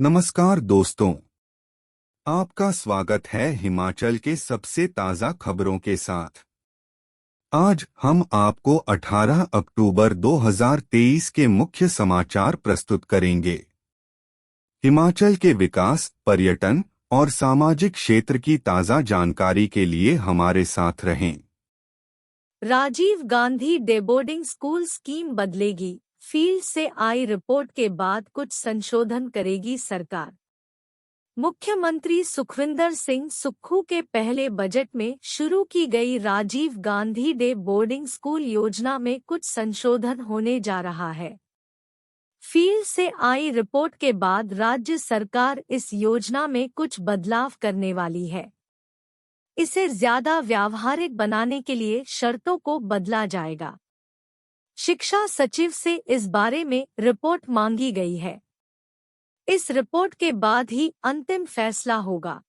नमस्कार दोस्तों, आपका स्वागत है हिमाचल के सबसे ताज़ा खबरों के साथ। आज हम आपको 18 अक्टूबर 2023 के मुख्य समाचार प्रस्तुत करेंगे। हिमाचल के विकास, पर्यटन और सामाजिक क्षेत्र की ताज़ा जानकारी के लिए हमारे साथ रहें। Rajiv Gandhi day boarding school scheme बदलेगी, फील्ड से आई रिपोर्ट के बाद कुछ संशोधन करेगी सरकार। मुख्यमंत्री सुखविंदर सिंह सुक्खू के पहले बजट में शुरू की गई Rajiv Gandhi day boarding school योजना में कुछ संशोधन होने जा रहा है। फील्ड से आई रिपोर्ट के बाद राज्य सरकार इस योजना में कुछ बदलाव करने वाली है। इसे ज्यादा व्यावहारिक बनाने के लिए शर्तों को बदला जाएगा। शिक्षा सचिव से इस बारे में रिपोर्ट मांगी गई है। इस रिपोर्ट के बाद ही अंतिम फैसला होगा।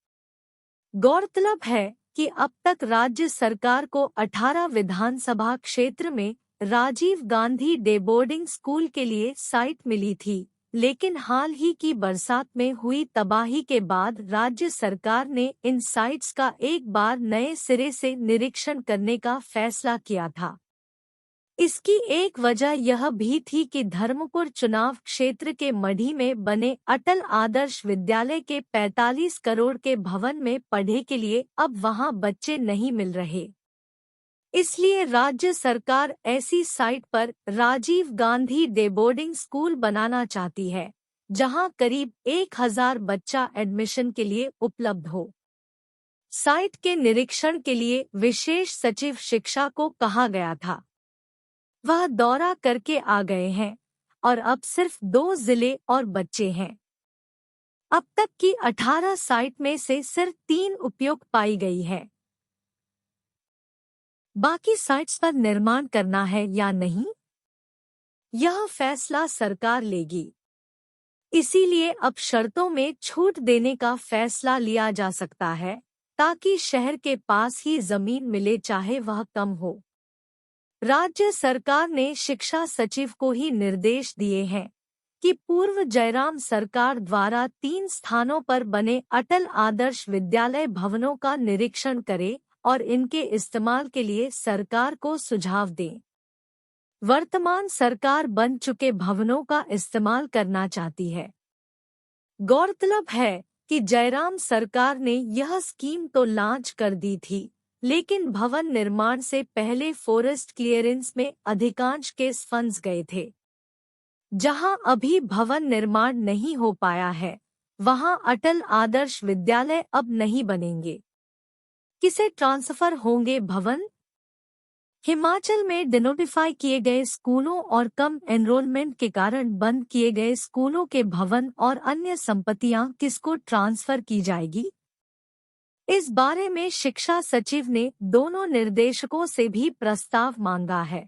गौरतलब है कि अब तक राज्य सरकार को 18 विधानसभा क्षेत्र में Rajiv Gandhi day boarding school के लिए साइट मिली थी, लेकिन हाल ही की बरसात में हुई तबाही के बाद राज्य सरकार ने इन साइट्स का एक बार नए सिरे से निरीक्षण करने का फैसला किया था। इसकी एक वजह यह भी थी कि धर्मपुर चुनाव क्षेत्र के मढ़ी में बने अटल आदर्श विद्यालय के 45 करोड़ के भवन में पढ़े के लिए अब वहां बच्चे नहीं मिल रहे। इसलिए राज्य सरकार ऐसी साइट पर Rajiv Gandhi day boarding school बनाना चाहती है, जहां करीब 1000 बच्चा एडमिशन के लिए उपलब्ध हो। साइट के निरीक्षण के लिए विशेष सचिव शिक्षा को कहा गया था। वह दौरा करके आ गए हैं और अब सिर्फ 2 जिले और बच्चे हैं। अब तक की 18 साइट में से सिर्फ 3 उपयुक्त पाई गई है। बाकी साइट्स पर निर्माण करना है या नहीं, यह फैसला सरकार लेगी। इसीलिए अब शर्तों में छूट देने का फैसला लिया जा सकता है, ताकि शहर के पास ही जमीन मिले चाहे वह कम हो। राज्य सरकार ने शिक्षा सचिव को ही निर्देश दिए हैं कि पूर्व जयराम सरकार द्वारा 3 स्थानों पर बने अटल आदर्श विद्यालय भवनों का निरीक्षण करे और इनके इस्तेमाल के लिए सरकार को सुझाव दें। वर्तमान सरकार बन चुके भवनों का इस्तेमाल करना चाहती है। गौरतलब है कि जयराम सरकार ने यह स्कीम तो लॉन्च कर दी थी, लेकिन भवन निर्माण से पहले फॉरेस्ट क्लियरेंस में अधिकांश केस फंस गए थे। जहां अभी भवन निर्माण नहीं हो पाया है, वहां अटल आदर्श विद्यालय अब नहीं बनेंगे। किसे ट्रांसफर होंगे भवन? हिमाचल में डिनोटिफाई किए गए स्कूलों और कम एनरोलमेंट के कारण बंद किए गए स्कूलों के भवन और अन्य संपत्तियां किसको ट्रांसफर की जाएगी? इस बारे में शिक्षा सचिव ने दोनों निर्देशकों से भी प्रस्ताव मांगा है।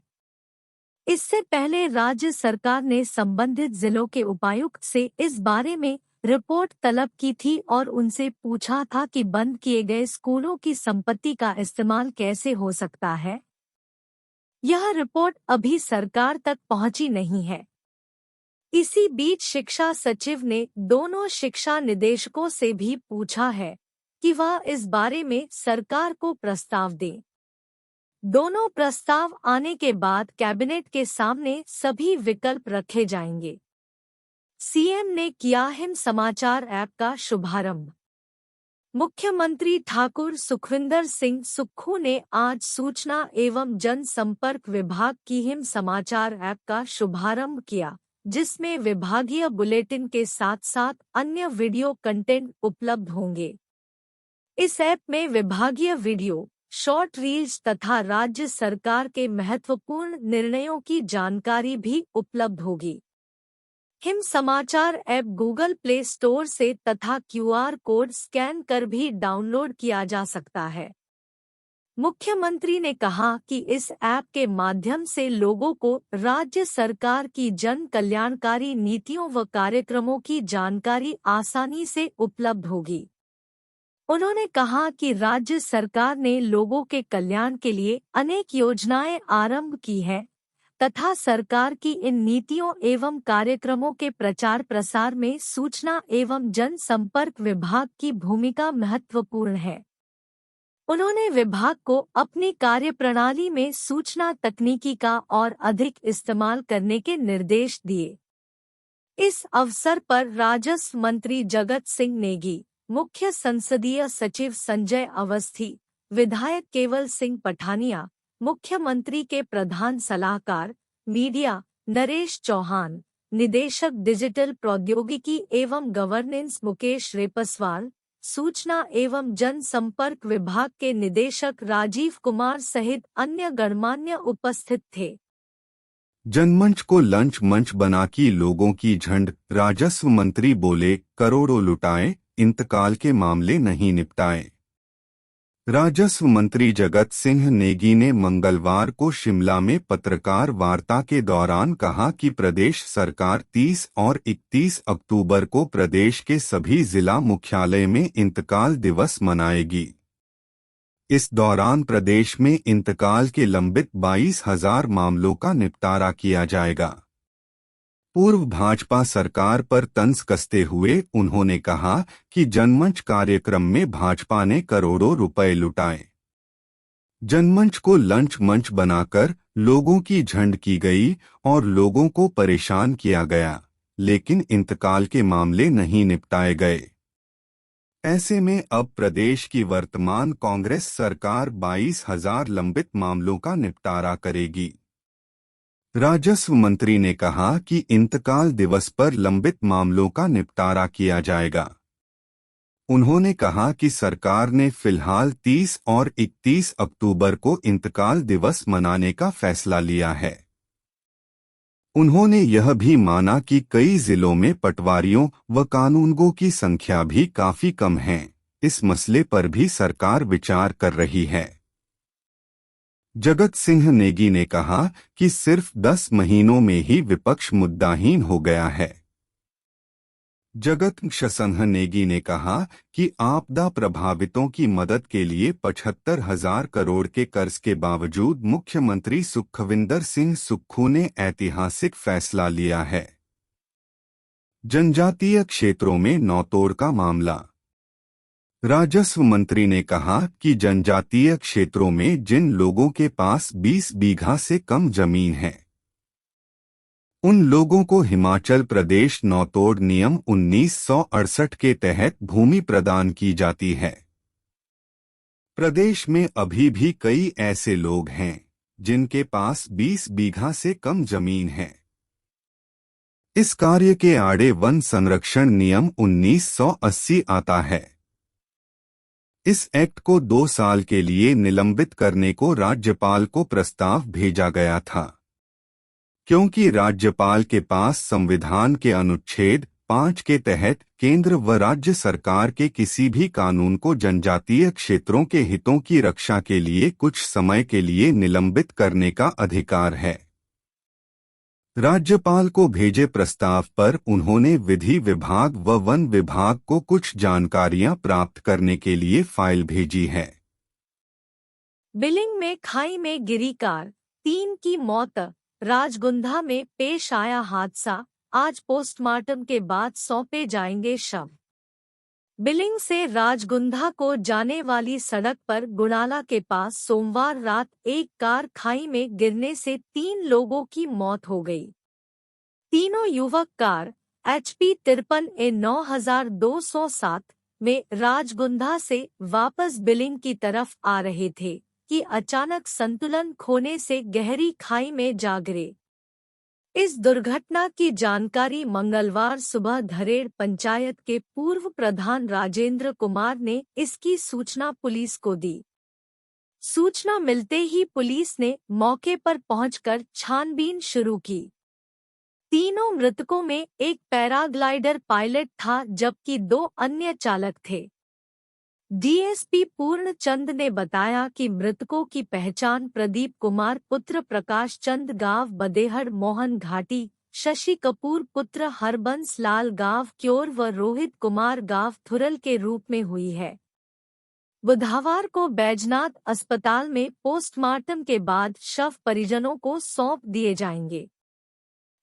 इससे पहले राज्य सरकार ने संबंधित जिलों के उपायुक्त से इस बारे में रिपोर्ट तलब की थी और उनसे पूछा था कि बंद किए गए स्कूलों की संपत्ति का इस्तेमाल कैसे हो सकता है। यह रिपोर्ट अभी सरकार तक पहुंची नहीं है। इसी बीच शिक्षा सचिव ने दोनों शिक्षा निदेशकों से भी पूछा है कि वह इस बारे में सरकार को प्रस्ताव दें। दोनों प्रस्ताव आने के बाद कैबिनेट के सामने सभी विकल्प रखे जाएंगे। सीएम ने किया हिम समाचार ऐप का शुभारंभ। मुख्यमंत्री ठाकुर सुखविंदर सिंह सुक्खू ने आज सूचना एवं जनसंपर्क विभाग की हिम समाचार ऐप का शुभारंभ किया, जिसमें विभागीय बुलेटिन के साथ साथ अन्य वीडियो कंटेंट उपलब्ध होंगे। इस ऐप में विभागीय वीडियो, शॉर्ट रील्स तथा राज्य सरकार के महत्वपूर्ण निर्णयों की जानकारी भी उपलब्ध होगी। हिम समाचार ऐप गूगल प्ले स्टोर से तथा क्यूआर कोड स्कैन कर भी डाउनलोड किया जा सकता है। मुख्यमंत्री ने कहा कि इस ऐप के माध्यम से लोगों को राज्य सरकार की जन कल्याणकारी नीतियों व कार्यक्रमों की जानकारी आसानी से उपलब्ध होगी। उन्होंने कहा कि राज्य सरकार ने लोगों के कल्याण के लिए अनेक योजनाएं आरंभ की हैं, तथा सरकार की इन नीतियों एवं कार्यक्रमों के प्रचार प्रसार में सूचना एवं जनसंपर्क विभाग की भूमिका महत्वपूर्ण है। उन्होंने विभाग को अपनी कार्यप्रणाली में सूचना तकनीकी का और अधिक इस्तेमाल करने के निर्देश दिए। इस अवसर पर राजस्व मंत्री जगत सिंह नेगी, मुख्य संसदीय सचिव संजय अवस्थी, विधायक केवल सिंह पठानिया, मुख्यमंत्री के प्रधान सलाहकार मीडिया नरेश चौहान, निदेशक डिजिटल प्रौद्योगिकी एवं गवर्नेंस मुकेश रेपस्वाल, सूचना एवं जनसंपर्क विभाग के निदेशक राजीव कुमार सहित अन्य गणमान्य उपस्थित थे। जनमंच को लंच मंच बना की लोगों की झंड। राजस्व मंत्री बोले, करोड़ों लुटाए, इंतकाल के मामले नहीं निपटाए। राजस्व मंत्री जगत सिंह नेगी ने मंगलवार को शिमला में पत्रकार वार्ता के दौरान कहा कि प्रदेश सरकार 30 और 31 अक्टूबर को प्रदेश के सभी जिला मुख्यालय में इंतकाल दिवस मनाएगी। इस दौरान प्रदेश में इंतकाल के लंबित 22,000 मामलों का निपटारा किया जाएगा। पूर्व भाजपा सरकार पर तंज कसते हुए उन्होंने कहा कि जनमंच कार्यक्रम में भाजपा ने करोड़ों रुपए लुटाए। जनमंच को लंच मंच बनाकर लोगों की झंड की गई और लोगों को परेशान किया गया, लेकिन इंतकाल के मामले नहीं निपटाए गए। ऐसे में अब प्रदेश की वर्तमान कांग्रेस सरकार 22,000 लंबित मामलों का निपटारा करेगी। राजस्व मंत्री ने कहा कि इंतकाल दिवस पर लंबित मामलों का निपटारा किया जाएगा। उन्होंने कहा कि सरकार ने फिलहाल 30 और 31 अक्टूबर को इंतकाल दिवस मनाने का फैसला लिया है। उन्होंने यह भी माना कि कई जिलों में पटवारियों व कानूनगों की संख्या भी काफी कम है। इस मसले पर भी सरकार विचार कर रही है। जगत सिंह नेगी ने कहा कि सिर्फ 10 महीनों में ही विपक्ष मुद्दाहीन हो गया है। जगत सिंह नेगी ने कहा कि आपदा प्रभावितों की मदद के लिए 75,000 करोड़ के कर्ज के बावजूद मुख्यमंत्री सुखविंदर सिंह सुक्खू ने ऐतिहासिक फैसला लिया है। जनजातीय क्षेत्रों में नौतोड़ का मामला। राजस्व मंत्री ने कहा कि जनजातीय क्षेत्रों में जिन लोगों के पास 20 बीघा से कम जमीन है, उन लोगों को हिमाचल प्रदेश नौतोड़ नियम 1968 के तहत भूमि प्रदान की जाती है। प्रदेश में अभी भी कई ऐसे लोग हैं जिनके पास 20 बीघा से कम जमीन है। इस कार्य के आड़े वन संरक्षण नियम 1980 आता है। इस एक्ट को 2 साल के लिए निलंबित करने को राज्यपाल को प्रस्ताव भेजा गया था, क्योंकि राज्यपाल के पास संविधान के अनुच्छेद 5 के तहत केंद्र व राज्य सरकार के किसी भी कानून को जनजातीय क्षेत्रों के हितों की रक्षा के लिए कुछ समय के लिए निलंबित करने का अधिकार है। राज्यपाल को भेजे प्रस्ताव पर उन्होंने विधि विभाग व वन विभाग को कुछ जानकारियां प्राप्त करने के लिए फाइल भेजी है। बिलिंग में खाई में गिरी कार, 3 की मौत। राजगुंधा में पेश आया हादसा, आज पोस्टमार्टम के बाद सौंपे जाएंगे शव। बिलिंग से राजगुंधा को जाने वाली सड़क पर गुणाला के पास सोमवार रात एक कार खाई में गिरने से 3 लोगों की मौत हो गई। तीनों युवक कार HP 53A 9207 में राजगुंधा से वापस बिलिंग की तरफ आ रहे थे कि अचानक संतुलन खोने से गहरी खाई में जा गिरे। इस दुर्घटना की जानकारी मंगलवार सुबह धरेड़ पंचायत के पूर्व प्रधान राजेंद्र कुमार ने इसकी सूचना पुलिस को दी। सूचना मिलते ही पुलिस ने मौके पर पहुंचकर छानबीन शुरू की। तीनों मृतकों में एक पैराग्लाइडर पायलट था जबकि 2 अन्य चालक थे। डीएसपी पूर्णचंद ने बताया कि मृतकों की पहचान प्रदीप कुमार पुत्र प्रकाश चंद गांव बदेहड़ मोहन घाटी, शशि कपूर पुत्र हरबंस लाल गांव क्योर व रोहित कुमार गांव थुरल के रूप में हुई है। बुधवार को बैजनाथ अस्पताल में पोस्टमार्टम के बाद शव परिजनों को सौंप दिए जाएंगे।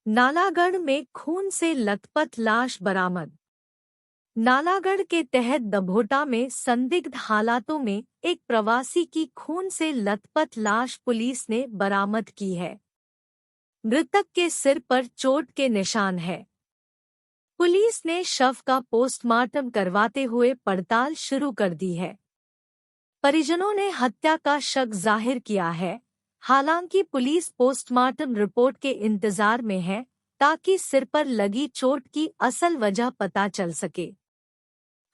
नालागढ़ में खून से लथपथ लाश बरामद। नालागढ़ के तहत दभोटा में संदिग्ध हालातों में एक प्रवासी की खून से लथपथ लाश पुलिस ने बरामद की है। मृतक के सिर पर चोट के निशान है। पुलिस ने शव का पोस्टमार्टम करवाते हुए पड़ताल शुरू कर दी है। परिजनों ने हत्या का शक जाहिर किया है। हालांकि पुलिस पोस्टमार्टम रिपोर्ट के इंतजार में है ताकि सिर पर लगी चोट की असल वजह पता चल सके।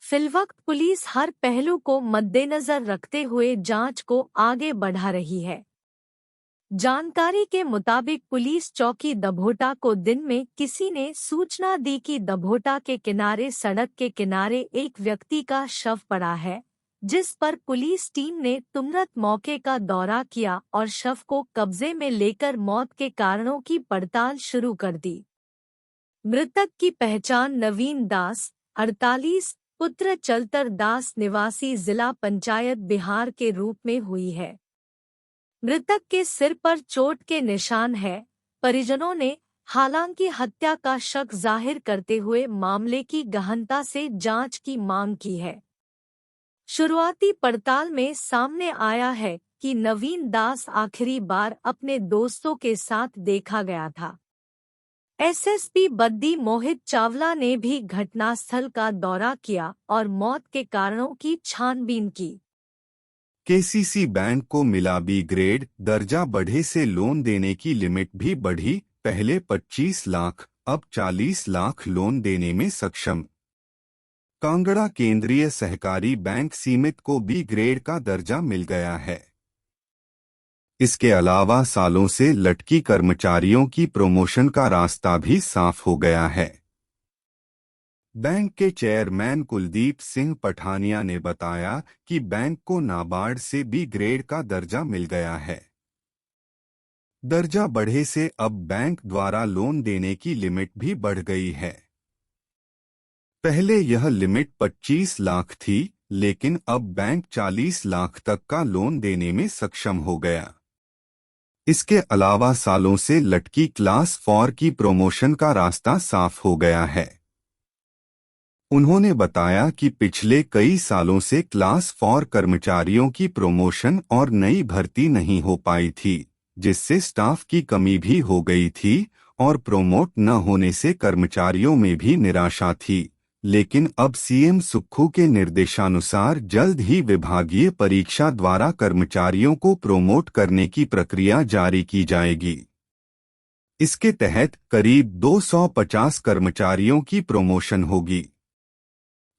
फिलवक्त पुलिस हर पहलू को मद्देनजर रखते हुए जांच को आगे बढ़ा रही है। जानकारी के मुताबिक पुलिस चौकी दभोटा को दिन में किसी ने सूचना दी कि दभोटा के किनारे सड़क के किनारे एक व्यक्ति का शव पड़ा है, जिस पर पुलिस टीम ने तुरंत मौके का दौरा किया और शव को कब्जे में लेकर मौत के कारणों की पड़ताल शुरू कर दी। मृतक की पहचान नवीन दास 48 पुत्र चलतर दास निवासी जिला पंचायत बिहार के रूप में हुई है। मृतक के सिर पर चोट के निशान है। परिजनों ने हालांकि हत्या का शक जाहिर करते हुए मामले की गहनता से जांच की मांग की है। शुरुआती पड़ताल में सामने आया है कि नवीन दास आखिरी बार अपने दोस्तों के साथ देखा गया था। एसएसपी बद्दी मोहित चावला ने भी घटनास्थल का दौरा किया और मौत के कारणों की छानबीन की। केसीसी बैंक को मिला बी ग्रेड दर्जा, बढ़े से लोन देने की लिमिट भी बढ़ी। पहले 25 लाख अब 40 लाख लोन देने में सक्षम। कांगड़ा केंद्रीय सहकारी बैंक सीमित को बी ग्रेड का दर्जा मिल गया है। इसके अलावा सालों से लटकी कर्मचारियों की प्रमोशन का रास्ता भी साफ हो गया है। बैंक के चेयरमैन कुलदीप सिंह पठानिया ने बताया कि बैंक को नाबार्ड से बी ग्रेड का दर्जा मिल गया है। दर्जा बढ़े से अब बैंक द्वारा लोन देने की लिमिट भी बढ़ गई है। पहले यह लिमिट 25 लाख थी, लेकिन अब बैंक 40 लाख तक का लोन देने में सक्षम हो गया। इसके अलावा सालों से लटकी क्लास 4 की प्रमोशन का रास्ता साफ हो गया है। उन्होंने बताया कि पिछले कई सालों से क्लास 4 कर्मचारियों की प्रमोशन और नई भर्ती नहीं हो पाई थी, जिससे स्टाफ की कमी भी हो गई थी और प्रोमोट न होने से कर्मचारियों में भी निराशा थी। लेकिन अब सीएम सुक्खू के निर्देशानुसार जल्द ही विभागीय परीक्षा द्वारा कर्मचारियों को प्रोमोट करने की प्रक्रिया जारी की जाएगी। इसके तहत करीब 250 कर्मचारियों की प्रमोशन होगी।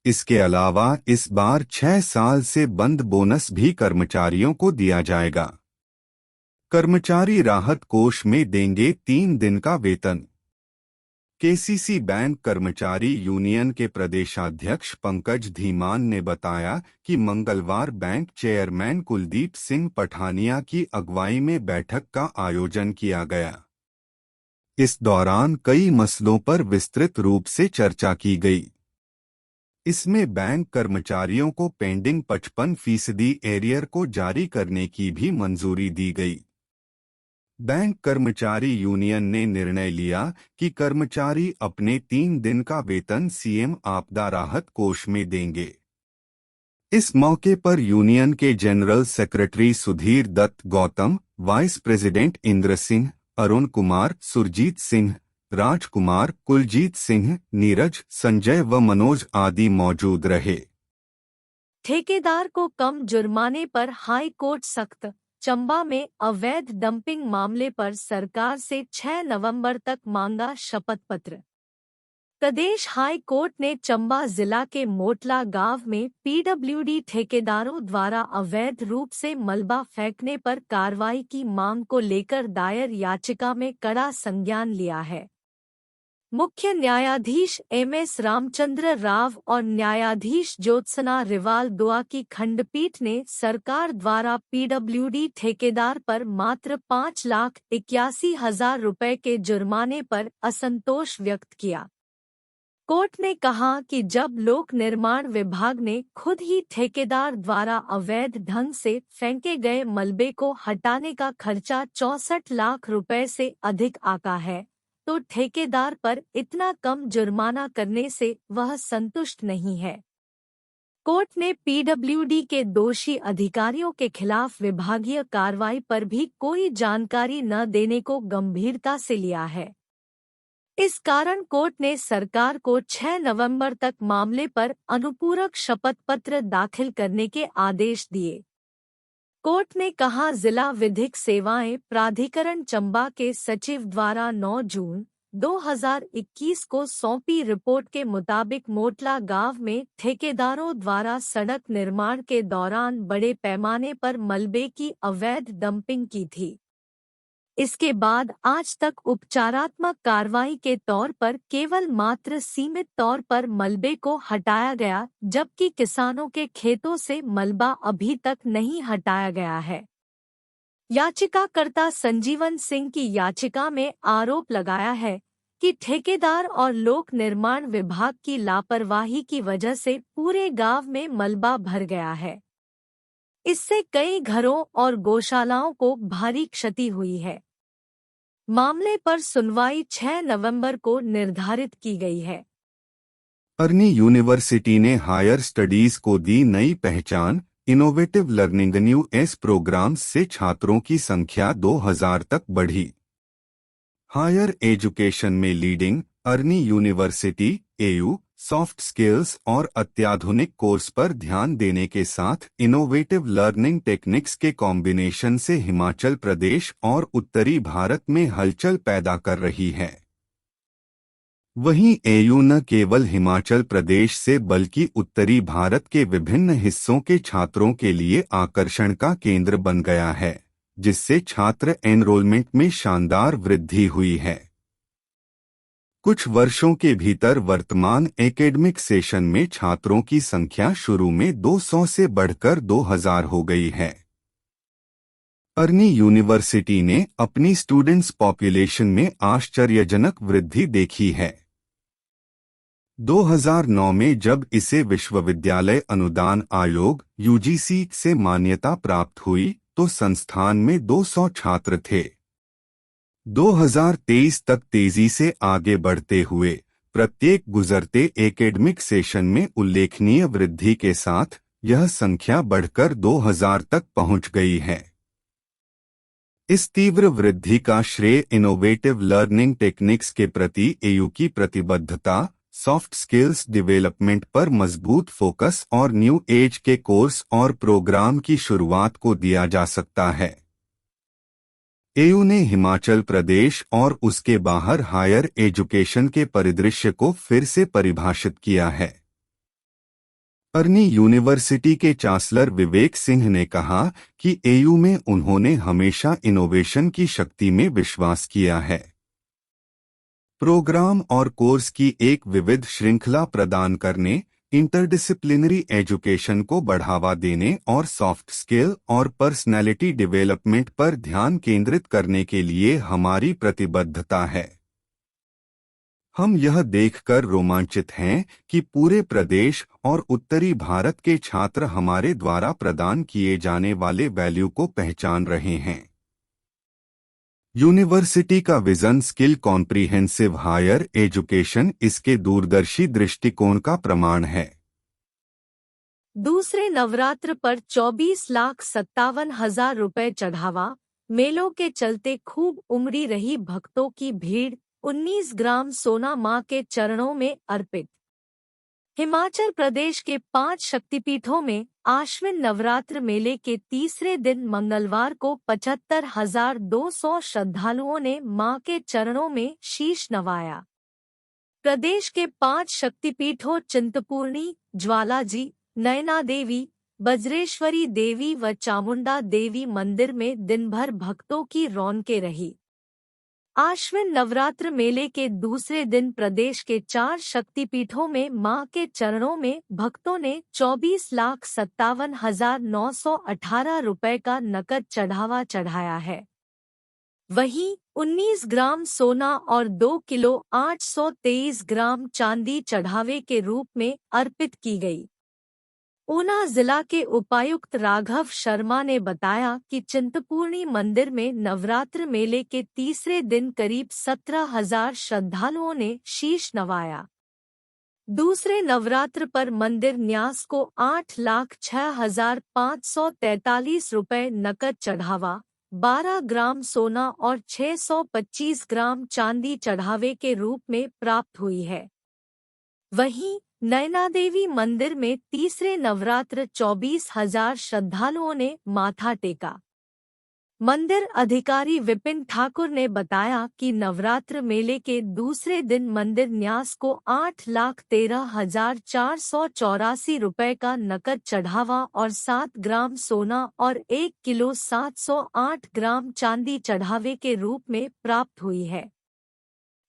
इसके अलावा इस बार 6 साल से बंद बोनस भी कर्मचारियों को दिया जाएगा। कर्मचारी राहत कोष में देंगे 3 दिन का वेतन। केसीसी बैंक कर्मचारी यूनियन के प्रदेशाध्यक्ष पंकज धीमान ने बताया कि मंगलवार बैंक चेयरमैन कुलदीप सिंह पठानिया की अगुवाई में बैठक का आयोजन किया गया। इस दौरान कई मसलों पर विस्तृत रूप से चर्चा की गई। इसमें बैंक कर्मचारियों को पेंडिंग 55% एरियर को जारी करने की भी मंजूरी दी गई। बैंक कर्मचारी यूनियन ने निर्णय लिया कि कर्मचारी अपने 3 दिन का वेतन सीएम आपदा राहत कोष में देंगे। इस मौके पर यूनियन के general secretary Sudhir Dutt Gautam, vice president Indra Singh, Arun Kumar, Surjeet Singh, Rajkumar, Kuljeet Singh, Neeraj, Sanjay व मनोज आदि मौजूद रहे। ठेकेदार को कम जुर्माने पर हाई कोर्ट सख्त। चंबा में अवैध डंपिंग मामले पर सरकार से 6 नवंबर तक मांगा शपथ पत्र। प्रदेश हाई कोर्ट ने चंबा जिला के मोटला गांव में पीडब्ल्यूडी ठेकेदारों द्वारा अवैध रूप से मलबा फेंकने पर कार्रवाई की मांग को लेकर दायर याचिका में कड़ा संज्ञान लिया है। मुख्य न्यायाधीश एमएस रामचंद्र राव और न्यायाधीश ज्योत्सना रिवाल दुआ की खंडपीठ ने सरकार द्वारा पीडब्ल्यूडी ठेकेदार पर मात्र 5,81,000 रुपए के जुर्माने पर असंतोष व्यक्त किया। कोर्ट ने कहा कि जब लोक निर्माण विभाग ने खुद ही ठेकेदार द्वारा अवैध ढंग से फेंके गए मलबे को हटाने का खर्चा 64 लाख रुपए से अधिक आका है, तो ठेकेदार पर इतना कम जुर्माना करने से वह संतुष्ट नहीं है। कोर्ट ने पीडब्ल्यूडी के दोषी अधिकारियों के खिलाफ विभागीय कार्रवाई पर भी कोई जानकारी न देने को गंभीरता से लिया है। इस कारण कोर्ट ने सरकार को 6 नवंबर तक मामले पर अनुपूरक शपथ पत्र दाखिल करने के आदेश दिए। कोर्ट ने कहा, जिला विधिक सेवाएं प्राधिकरण चंबा के सचिव द्वारा 9 जून 2021 को सौंपी रिपोर्ट के मुताबिक मोटला गांव में ठेकेदारों द्वारा सड़क निर्माण के दौरान बड़े पैमाने पर मलबे की अवैध डंपिंग की थी। इसके बाद आज तक उपचारात्मक कार्रवाई के तौर पर केवल मात्र सीमित तौर पर मलबे को हटाया गया, जबकि किसानों के खेतों से मलबा अभी तक नहीं हटाया गया है। याचिकाकर्ता संजीवन सिंह की याचिका में आरोप लगाया है कि ठेकेदार और लोक निर्माण विभाग की लापरवाही की वजह से पूरे गांव में मलबा भर गया है। इससे कई घरों और गौशालाओं को भारी क्षति हुई है। मामले पर सुनवाई 6 नवंबर को निर्धारित की गई है। अर्नी यूनिवर्सिटी ने हायर स्टडीज को दी नई पहचान। Innovative learning new S programs से छात्रों की संख्या 2000 तक बढ़ी। हायर एजुकेशन में leading Arni university AU soft skills और अत्याधुनिक कोर्स पर ध्यान देने के साथ इनोवेटिव लर्निंग टेक्निक्स के कॉम्बिनेशन से हिमाचल प्रदेश और उत्तरी भारत में हलचल पैदा कर रही है। वहीं एयू न केवल हिमाचल प्रदेश से बल्कि उत्तरी भारत के विभिन्न हिस्सों के छात्रों के लिए आकर्षण का केंद्र बन गया है, जिससे छात्र एनरोलमेंट में शानदार वृद्धि हुई है। कुछ वर्षों के भीतर वर्तमान एकेडमिक सेशन में छात्रों की संख्या शुरू में 200 से बढ़कर 2000 हो गई है। अर्नी यूनिवर्सिटी ने अपनी स्टूडेंट्स पॉपुलेशन में आश्चर्यजनक वृद्धि देखी है। 2009 में जब इसे विश्वविद्यालय अनुदान आयोग यूजीसी से मान्यता प्राप्त हुई तो संस्थान में 200 छात्र थे। 2023 तक तेजी से आगे बढ़ते हुए प्रत्येक गुजरते एकेडमिक सेशन में उल्लेखनीय वृद्धि के साथ यह संख्या बढ़कर 2000 तक पहुंच गई है। इस तीव्र वृद्धि का श्रेय इनोवेटिव लर्निंग टेक्निक्स के प्रति एयू की प्रतिबद्धता, सॉफ्ट स्किल्स डेवलपमेंट पर मजबूत फोकस और न्यू एज के कोर्स और प्रोग्राम की शुरुआत को दिया जा सकता है। एयू ने हिमाचल प्रदेश और उसके बाहर हायर एजुकेशन के परिदृश्य को फिर से परिभाषित किया है। अर्नी यूनिवर्सिटी के चांसलर विवेक सिंह ने कहा कि एयू में उन्होंने हमेशा इनोवेशन की शक्ति में विश्वास किया है। प्रोग्राम और कोर्स की एक विविध श्रृंखला प्रदान करने, इंटरडिसिप्लिनरी एजुकेशन को बढ़ावा देने और सॉफ्ट स्किल और पर्सनैलिटी डेवलपमेंट पर ध्यान केंद्रित करने के लिए हमारी प्रतिबद्धता है। हम यह देखकर रोमांचित हैं कि पूरे प्रदेश और उत्तरी भारत के छात्र हमारे द्वारा प्रदान किए जाने वाले वैल्यू को पहचान रहे हैं। यूनिवर्सिटी का vision skill comprehensive higher education इसके दूरदर्शी दृष्टिकोण का प्रमाण है। दूसरे नवरात्र पर 24,57,000 रुपए चढ़ावा। मेलों के चलते खूब उमड़ी रही भक्तों की भीड़। 19 ग्राम सोना मां के चरणों में अर्पित। हिमाचल प्रदेश के 5 शक्तिपीठों में आश्विन नवरात्र मेले के तीसरे दिन मंगलवार को 75,200 श्रद्धालुओं ने मां के चरणों में शीश नवाया। प्रदेश के 5 शक्तिपीठों चिंतपूर्णी, ज्वालाजी, नयना देवी, बज्रेश्वरी देवी व चामुंडा देवी मंदिर में दिन भर भक्तों की रौनकें रही। आश्विन नवरात्र मेले के दूसरे दिन प्रदेश के 4 शक्तिपीठों में मां के चरणों में भक्तों ने 24,57,918 रुपए का नकद चढ़ावा चढ़ाया है। वहीं 19 ग्राम सोना और 2 किलो 823 ग्राम चांदी चढ़ावे के रूप में अर्पित की गई। ऊना जिला के उपायुक्त राघव शर्मा ने बताया कि चिंतपूर्णी मंदिर में नवरात्र मेले के तीसरे दिन करीब 17,000 श्रद्धालुओं ने शीश नवाया। दूसरे नवरात्र पर मंदिर न्यास को 8,06,543 रुपये नकद चढ़ावा, 12 ग्राम सोना और 625 ग्राम चांदी चढ़ावे के रूप में प्राप्त हुई है। वहीं नैना देवी मंदिर में तीसरे नवरात्र 24,000 श्रद्धालुओं ने माथा टेका। मंदिर अधिकारी विपिन ठाकुर ने बताया कि नवरात्र मेले के दूसरे दिन मंदिर न्यास को 8,13,484 रुपये का नकद चढ़ावा और 7 ग्राम सोना और 1 किलो 708 ग्राम चांदी चढ़ावे के रूप में प्राप्त हुई है।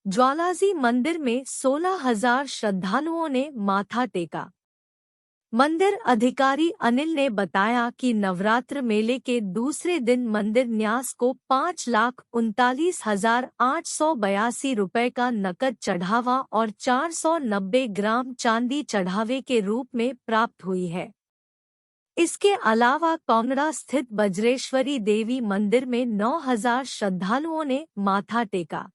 ज्वालाजी मंदिर में 16,000 श्रद्धालुओं ने माथा टेका। मंदिर अधिकारी अनिल ने बताया कि नवरात्र मेले के दूसरे दिन मंदिर न्यास को 5,39,882 रुपये का नकद चढ़ावा और 490 ग्राम चांदी चढ़ावे के रूप में प्राप्त हुई है। इसके अलावा कांगड़ा स्थित बज्रेश्वरी देवी मंदिर में 9,000 श्रद्धालुओं ने माथा टेका।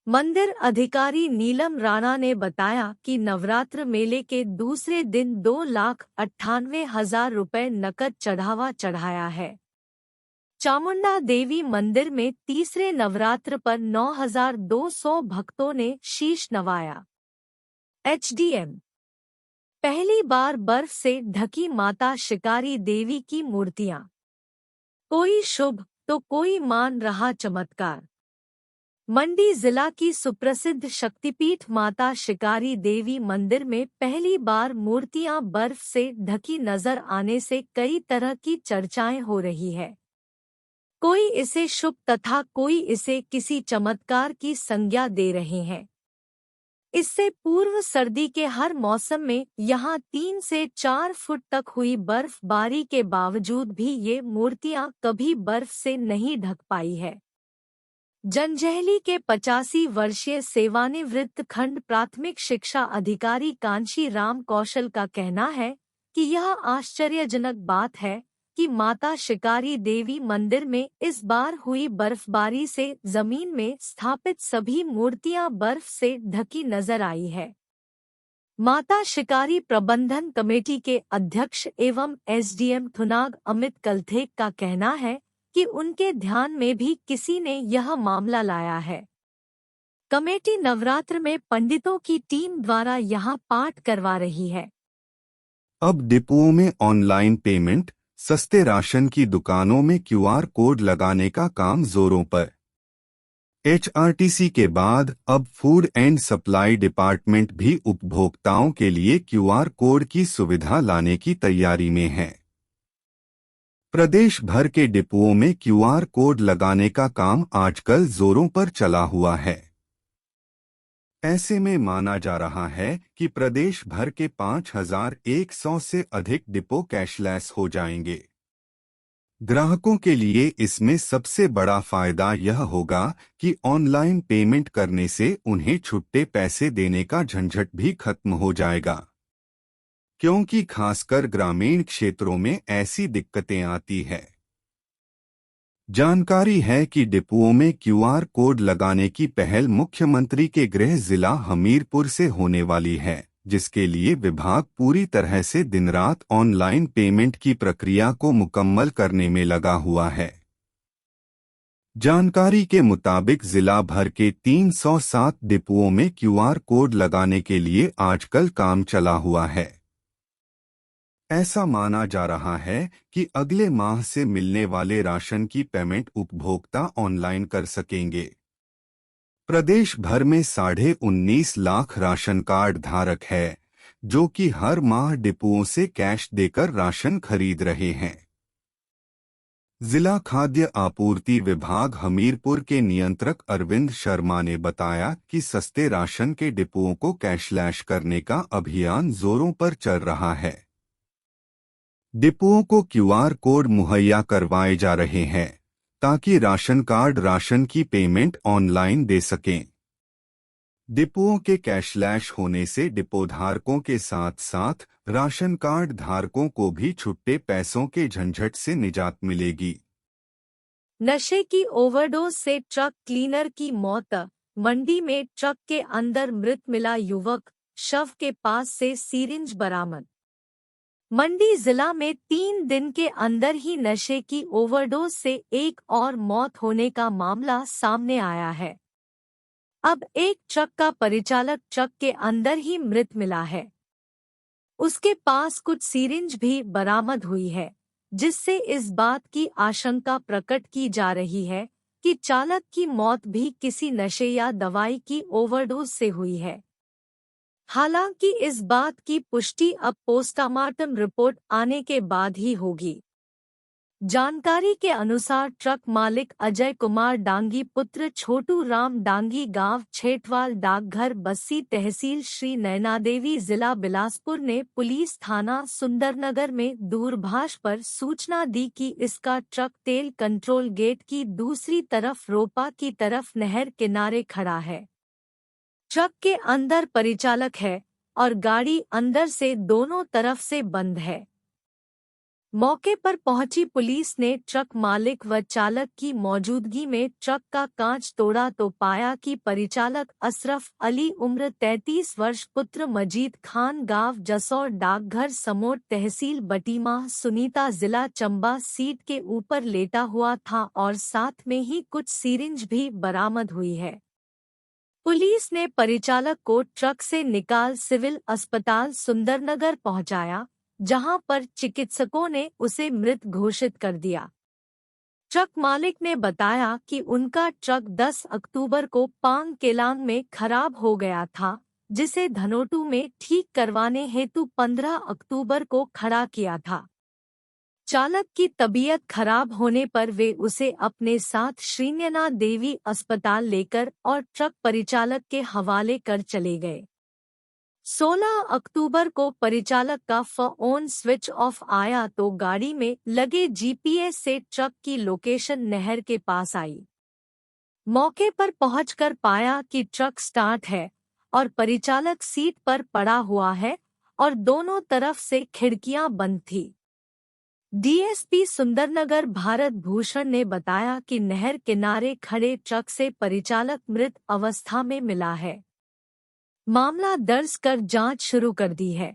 मंदिर अधिकारी नीलम राणा ने बताया कि नवरात्र मेले के दूसरे दिन 2,98,000 रुपये नकद चढ़ावा चढ़ाया है। चामुंडा देवी मंदिर में तीसरे नवरात्र पर 9,200 भक्तों ने शीश नवाया। एचडीएम पहली बार बर्फ से ढकी माता शिकारी देवी की मूर्तियां, कोई शुभ तो कोई मान रहा चमत्कार। मंडी जिला की सुप्रसिद्ध शक्तिपीठ माता शिकारी देवी मंदिर में पहली बार मूर्तियां बर्फ से ढकी नजर आने से कई तरह की चर्चाएं हो रही है। कोई इसे शुभ तथा कोई इसे किसी चमत्कार की संज्ञा दे रहे हैं। इससे पूर्व सर्दी के हर मौसम में यहां 3 से 4 फुट तक हुई बर्फबारी के बावजूद भी ये मूर्तियां कभी बर्फ से नहीं ढक पाई है। जंजैहली के 85 वर्षीय सेवानिवृत्त खंड प्राथमिक शिक्षा अधिकारी कांशी राम कौशल का कहना है कि यह आश्चर्यजनक बात है कि माता शिकारी देवी मंदिर में इस बार हुई बर्फबारी से जमीन में स्थापित सभी मूर्तियां बर्फ से ढकी नजर आई है। माता शिकारी प्रबंधन कमेटी के अध्यक्ष एवं एसडीएम थुनाग अमित कलथेक का कहना है कि उनके ध्यान में भी किसी ने यह मामला लाया है। कमेटी नवरात्र में पंडितों की टीम द्वारा यहां पाठ करवा रही है। अब डिपुओं में ऑनलाइन पेमेंट, सस्ते राशन की दुकानों में क्यूआर कोड लगाने का काम जोरों पर। एचआरटीसी के बाद अब फूड एंड सप्लाई डिपार्टमेंट भी उपभोक्ताओं के लिए क्यूआर कोड की सुविधा लाने की तैयारी में है। प्रदेश भर के डिपुओं में क्यूआर कोड लगाने का काम आजकल जोरों पर चला हुआ है। ऐसे में माना जा रहा है कि प्रदेश भर के 5,100 से अधिक डिपो कैशलेस हो जाएंगे। ग्राहकों के लिए इसमें सबसे बड़ा फायदा यह होगा कि ऑनलाइन पेमेंट करने से उन्हें छुट्टे पैसे देने का झंझट भी खत्म हो जाएगा, क्योंकि खासकर ग्रामीण क्षेत्रों में ऐसी दिक्कतें आती है। जानकारी है कि डिपुओं में क्यूआर कोड लगाने की पहल मुख्यमंत्री के गृह जिला हमीरपुर से होने वाली है, जिसके लिए विभाग पूरी तरह से दिन-रात ऑनलाइन पेमेंट की प्रक्रिया को मुकम्मल करने में लगा हुआ है। जानकारी के मुताबिक जिला भर के 307 डिपुओं में क्यूआर कोड लगाने के लिए आजकल काम चला हुआ है। ऐसा माना जा रहा है कि अगले माह से मिलने वाले राशन की पेमेंट उपभोक्ता ऑनलाइन कर सकेंगे। प्रदेश भर में 19.5 लाख राशन कार्ड धारक है, जो कि हर माह डिपुओं से कैश देकर राशन खरीद रहे हैं। जिला खाद्य आपूर्ति विभाग हमीरपुर के नियंत्रक अरविंद शर्मा ने बताया कि सस्ते राशन के डिपुओं को कैशलैश करने का अभियान जोरों पर चल रहा है। डिपुओं को क्यूआर कोड मुहैया करवाए जा रहे हैं, ताकि राशन कार्ड राशन की पेमेंट ऑनलाइन दे सकें। डिपोओं के कैशलैश होने से डिपो धारकों के साथ साथ राशन कार्ड धारकों को भी छुट्टे पैसों के झंझट से निजात मिलेगी। नशे की ओवरडोज से ट्रक क्लीनर की मौत। मंडी में ट्रक के अंदर मृत मिला युवक, शव के पास से सीरिंज बरामद। मंडी जिला में 3 दिन के अंदर ही नशे की ओवरडोज से एक और मौत होने का मामला सामने आया है। अब एक ट्रक का परिचालक ट्रक के अंदर ही मृत मिला है। उसके पास कुछ सीरिंज भी बरामद हुई है, जिससे इस बात की आशंका प्रकट की जा रही है कि चालक की मौत भी किसी नशे या दवाई की ओवरडोज से हुई है। हालांकि इस बात की पुष्टि अब पोस्टमार्टम रिपोर्ट आने के बाद ही होगी। जानकारी के अनुसार ट्रक मालिक अजय कुमार डांगी पुत्र छोटू राम डांगी गांव छेटवाल डाकघर बस्सी तहसील श्री नैनादेवी जिला बिलासपुर ने पुलिस थाना सुंदरनगर में दूरभाष पर सूचना दी कि इसका ट्रक तेल कंट्रोल गेट की दूसरी तरफ रोपा की तरफ नहर किनारे खड़ा है। ट्रक के अंदर परिचालक है और गाड़ी अंदर से दोनों तरफ से बंद है। मौके पर पहुंची पुलिस ने ट्रक मालिक व चालक की मौजूदगी में ट्रक का कांच तोड़ा तो पाया कि परिचालक अशरफ अली उम्र 33 वर्ष पुत्र मजीद खान गांव जसौर डाकघर समोट तहसील बटीमा सुनीता जिला चंबा सीट के ऊपर लेटा हुआ था और साथ में ही कुछ सीरिंज भी बरामद हुई है। पुलिस ने परिचालक को ट्रक से निकाल सिविल अस्पताल सुंदरनगर पहुंचाया, जहां पर चिकित्सकों ने उसे मृत घोषित कर दिया। ट्रक मालिक ने बताया कि उनका ट्रक 10 अक्टूबर को पांग केलांग में खराब हो गया था, जिसे धनोटू में ठीक करवाने हेतु 15 अक्टूबर को खड़ा किया था। चालक की तबीयत खराब होने पर वे उसे अपने साथ श्रीनयना देवी अस्पताल लेकर और ट्रक परिचालक के हवाले कर चले गए। 16 अक्टूबर को परिचालक का फोन स्विच ऑफ आया तो गाड़ी में लगे जीपीएस से ट्रक की लोकेशन नहर के पास आई। मौके पर पहुंचकर पाया कि ट्रक स्टार्ट है और परिचालक सीट पर पड़ा हुआ है और दोनों तरफ से खिड़कियां बंद थी। डीएसपी सुंदरनगर भारत भूषण ने बताया कि नहर किनारे खड़े ट्रक से परिचालक मृत अवस्था में मिला है। मामला दर्ज कर जांच शुरू कर दी है।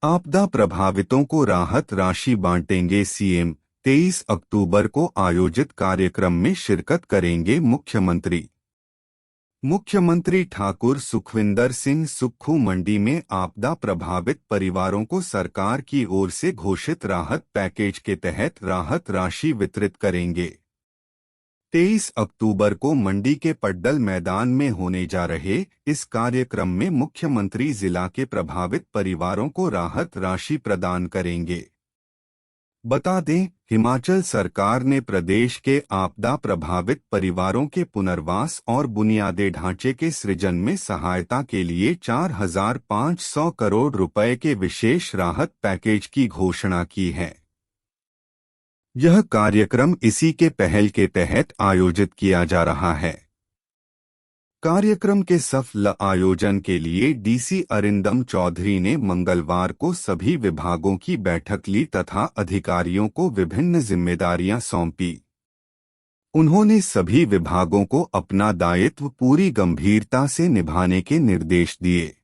आपदा प्रभावितों को राहत राशि बांटेंगे सीएम। 23 अक्टूबर को आयोजित कार्यक्रम में शिरकत करेंगे मुख्यमंत्री। मुख्यमंत्री ठाकुर सुखविंदर सिंह सुक्खू मंडी में आपदा प्रभावित परिवारों को सरकार की ओर से घोषित राहत पैकेज के तहत राहत राशि वितरित करेंगे। 23 अक्टूबर को मंडी के पड्डल मैदान में होने जा रहे इस कार्यक्रम में मुख्यमंत्री जिला के प्रभावित परिवारों को राहत राशि प्रदान करेंगे। बता दें, हिमाचल सरकार ने प्रदेश के आपदा प्रभावित परिवारों के पुनर्वास और बुनियादी ढांचे के सृजन में सहायता के लिए 4,500 करोड़ रुपए के विशेष राहत पैकेज की घोषणा की है। यह कार्यक्रम इसी के पहल के तहत आयोजित किया जा रहा है। कार्यक्रम के सफल आयोजन के लिए डीसी अरिंदम चौधरी ने मंगलवार को सभी विभागों की बैठक ली तथा अधिकारियों को विभिन्न जिम्मेदारियां सौंपी। उन्होंने सभी विभागों को अपना दायित्व पूरी गंभीरता से निभाने के निर्देश दिए।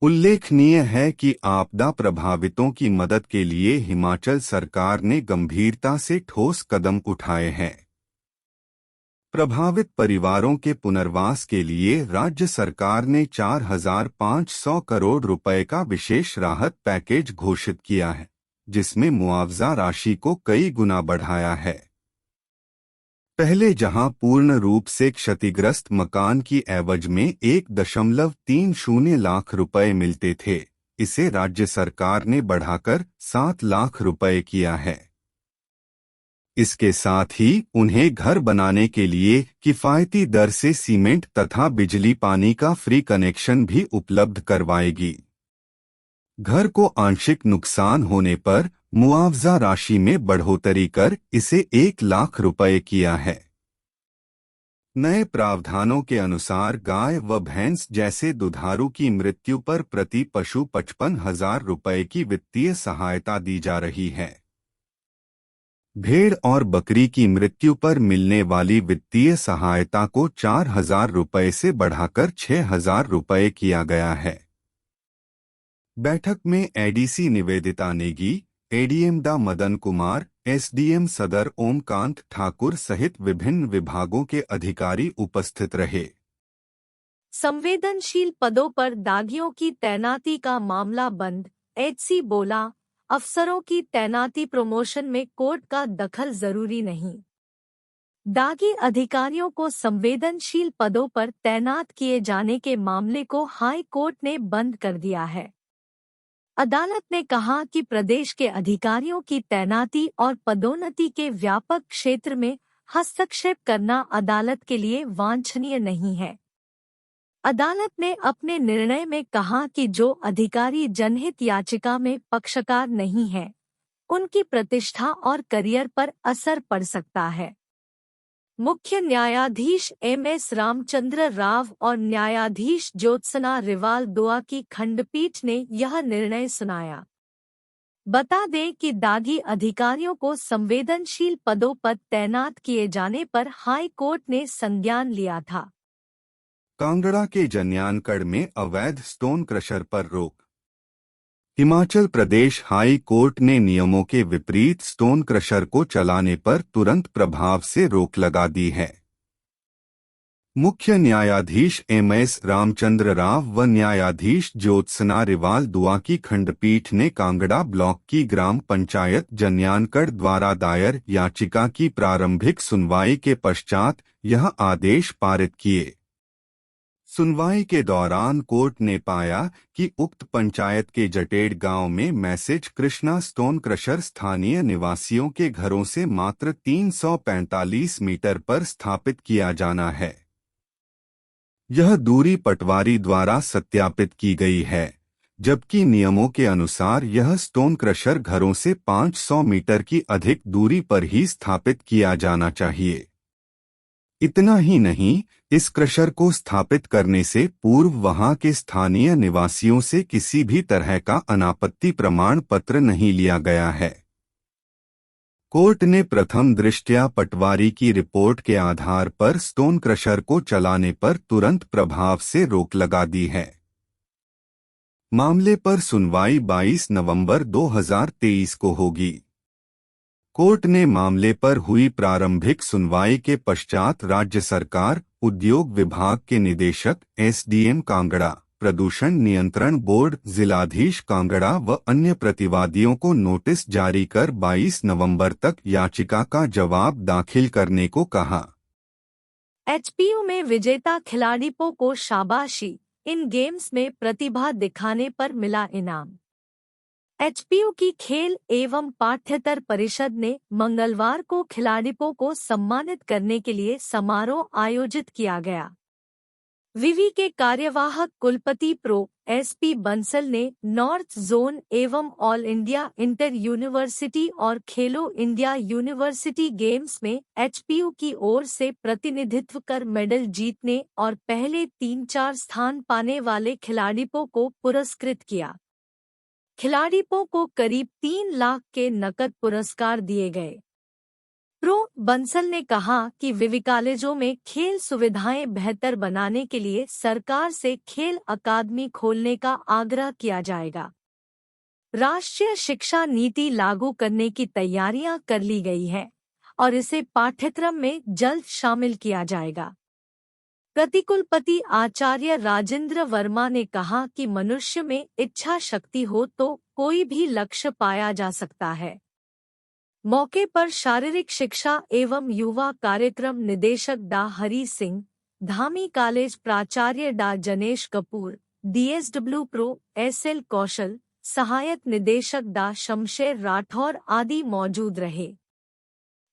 उल्लेखनीय है कि आपदा प्रभावितों की मदद के लिए हिमाचल सरकार ने गंभीरता से ठोस कदम उठाए हैं। प्रभावित परिवारों के पुनर्वास के लिए राज्य सरकार ने 4,500 करोड़ रुपए का विशेष राहत पैकेज घोषित किया है, जिसमें मुआवजा राशि को कई गुना बढ़ाया है। पहले जहां पूर्ण रूप से क्षतिग्रस्त मकान की एवज में 1.30 लाख रुपए मिलते थे, इसे राज्य सरकार ने बढ़ाकर 7 लाख रुपए किया है। इसके साथ ही उन्हें घर बनाने के लिए किफायती दर से सीमेंट तथा बिजली पानी का फ्री कनेक्शन भी उपलब्ध करवाएगी। घर को आंशिक नुकसान होने पर मुआवजा राशि में बढ़ोतरी कर इसे 1 लाख रुपए किया है। नए प्रावधानों के अनुसार गाय व भैंस जैसे दुधारू की मृत्यु पर प्रति पशु 55,000 रुपए की वित्तीय सहायता दी जा रही है। भेड़ और बकरी की मृत्यु पर मिलने वाली वित्तीय सहायता को 4,000 रुपए से बढ़ाकर 6,000 रुपए किया गया है। बैठक में एडीसी निवेदिता नेगी, एडीएम डा मदन कुमार, एसडीएम सदर ओमकांत ठाकुर सहित विभिन्न विभागों के अधिकारी उपस्थित रहे। संवेदनशील पदों पर दागियों की तैनाती का मामला बंद। एचसी बोला, अफसरों की तैनाती प्रमोशन में कोर्ट का दखल जरूरी नहीं। दागी अधिकारियों को संवेदनशील पदों पर तैनात किए जाने के मामले को हाई कोर्ट ने बंद कर दिया है। अदालत ने कहा कि प्रदेश के अधिकारियों की तैनाती और पदोन्नति के व्यापक क्षेत्र में हस्तक्षेप करना अदालत के लिए वांछनीय नहीं है। अदालत ने अपने निर्णय में कहा कि जो अधिकारी जनहित याचिका में पक्षकार नहीं हैं, उनकी प्रतिष्ठा और करियर पर असर पड़ सकता है। मुख्य न्यायाधीश एमएस रामचंद्र राव और न्यायाधीश ज्योत्सना रिवाल दुआ की खंडपीठ ने यह निर्णय सुनाया। बता दें कि दागी अधिकारियों को संवेदनशील पदों पर तैनात किए जाने पर हाई कोर्ट ने संज्ञान लिया था। कांगड़ा के जन्यानगढ़ में अवैध स्टोन क्रशर पर रोक। हिमाचल प्रदेश हाई कोर्ट ने नियमों के विपरीत स्टोन क्रशर को चलाने पर तुरंत प्रभाव से रोक लगा दी है। मुख्य न्यायाधीश एमएस रामचंद्र राव व न्यायाधीश ज्योत्सना रिवाल दुआ की खंडपीठ ने कांगड़ा ब्लॉक की ग्राम पंचायत जन्यानगढ़ द्वारा दायर याचिका की प्रारंभिक सुनवाई के पश्चात यह आदेश पारित किए। सुनवाई के दौरान कोर्ट ने पाया कि उक्त पंचायत के जटेड़ गांव में मैसेज कृष्णा स्टोन क्रशर स्थानीय निवासियों के घरों से मात्र 345 मीटर पर स्थापित किया जाना है। यह दूरी पटवारी द्वारा सत्यापित की गई है, जबकि नियमों के अनुसार यह स्टोन क्रशर घरों से 500 मीटर की अधिक दूरी पर ही स्थापित किया जाना चाहिए। इतना ही नहीं, इस क्रशर को स्थापित करने से पूर्व वहां के स्थानीय निवासियों से किसी भी तरह का अनापत्ति प्रमाण पत्र नहीं लिया गया है। कोर्ट ने प्रथम दृष्टया पटवारी की रिपोर्ट के आधार पर स्टोन क्रशर को चलाने पर तुरंत प्रभाव से रोक लगा दी है। मामले पर सुनवाई 22 नवंबर 2023 को होगी। कोर्ट ने मामले पर हुई प्रारंभिक सुनवाई के पश्चात राज्य सरकार, उद्योग विभाग के निदेशक एसडीएम कांगड़ा, प्रदूषण नियंत्रण बोर्ड, जिलाधीश कांगड़ा व अन्य प्रतिवादियों को नोटिस जारी कर 22 नवंबर तक याचिका का जवाब दाखिल करने को कहा। एचपीयू में विजेता खिलाड़ियों को शाबाशी, इन गेम्स में प्रतिभा दिखाने पर मिला इनाम। एचपीयू की खेल एवं पाठ्येतर परिषद ने मंगलवार को खिलाड़ियों को सम्मानित करने के लिए समारोह आयोजित किया गया। विवि के कार्यवाहक कुलपति प्रो एसपी बंसल ने नॉर्थ जोन एवं ऑल इंडिया इंटर यूनिवर्सिटी और खेलो इंडिया यूनिवर्सिटी गेम्स में एचपीयू की ओर से प्रतिनिधित्व कर मेडल जीतने और पहले 3-4 स्थान पाने वाले खिलाड़ियों को पुरस्कृत किया। खिलाड़ियों को करीब 3 लाख के नकद पुरस्कार दिए गए। प्रो बंसल ने कहा कि विवि कॉलेजों में खेल सुविधाएं बेहतर बनाने के लिए सरकार से खेल अकादमी खोलने का आग्रह किया जाएगा। राष्ट्रीय शिक्षा नीति लागू करने की तैयारियां कर ली गई है और इसे पाठ्यक्रम में जल्द शामिल किया जाएगा। प्रतिकुलपति आचार्य राजेंद्र वर्मा ने कहा कि मनुष्य में इच्छा शक्ति हो तो कोई भी लक्ष्य पाया जा सकता है। मौके पर शारीरिक शिक्षा एवं युवा कार्यक्रम निदेशक डा हरी सिंह, धामी कॉलेज प्राचार्य डा जनेश कपूर, डीएसडब्ल्यू प्रो एसएल कौशल, सहायक निदेशक डा शमशेर राठौर आदि मौजूद रहे।